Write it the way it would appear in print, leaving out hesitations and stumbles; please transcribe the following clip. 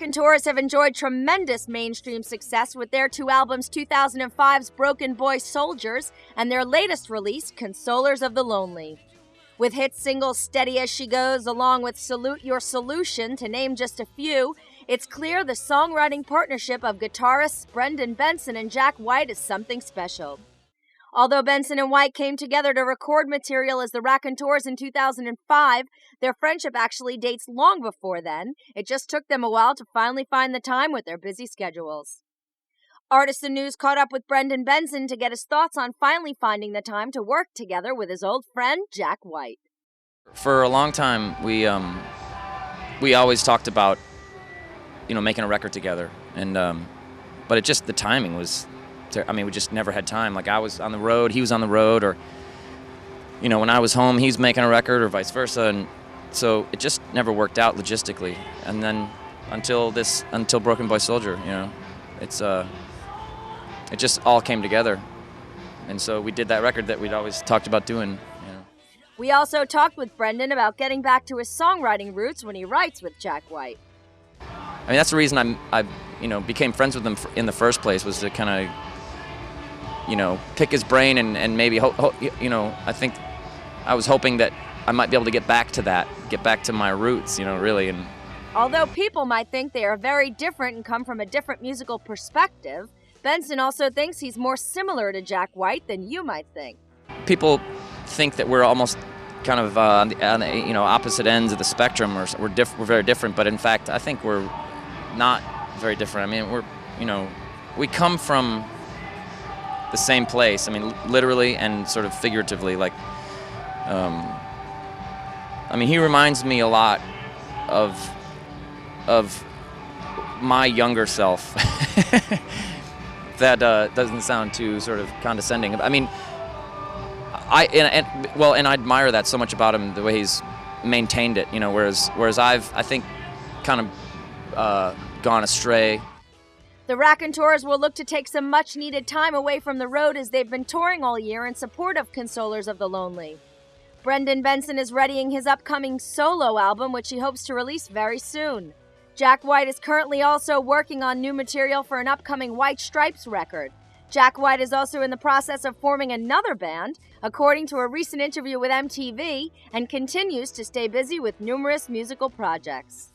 Raconteurs have enjoyed tremendous mainstream success with their two albums, 2005's Broken Boy Soldiers and their latest release, Consolers of the Lonely. With hit singles Steady As She Goes, along with Salute Your Solution, to name just a few, it's clear the songwriting partnership of guitarists Benson and Jack White is something special. Although Benson and White came together to record material as the Raconteurs in 2005, their friendship actually dates long before then. It just took them a while to finally find the time with their busy schedules. Artisan News caught up with Benson to get his thoughts on finally finding the time to work together with his old friend, Jack White. For a long time, we always talked about, making a record together, and but it just, the timing was, we just never had time. Like, I was on the road, he was on the road, or, when I was home, he was making a record, or vice versa, and so it just never worked out logistically. And then until Broken Boy Soldier, it just all came together. And so we did that record that we'd always talked about doing. We also talked with Brendan about getting back to his songwriting roots when he writes with Jack White. That's the reason I became friends with him in the first place, was to kind of, pick his brain and maybe, I think I was hoping that I might be able to get back to my roots, really. And although people might think they are very different and come from a different musical perspective, Benson also thinks he's more similar to Jack White than you might think. People think that we're almost kind of on the opposite ends of the spectrum, or we're very different, but in fact, I think we're not very different. We come from the same place. Literally and sort of figuratively. Like, he reminds me a lot of my younger self. That doesn't sound too sort of condescending. I admire that so much about him, the way he's maintained it. Whereas I've, I think, kind of gone astray. The Raconteurs will look to take some much-needed time away from the road as they've been touring all year in support of Consolers of the Lonely. Benson is readying his upcoming solo album, which he hopes to release very soon. Jack White is currently also working on new material for an upcoming White Stripes record. Jack White is also in the process of forming another band, according to a recent interview with MTV, and continues to stay busy with numerous musical projects.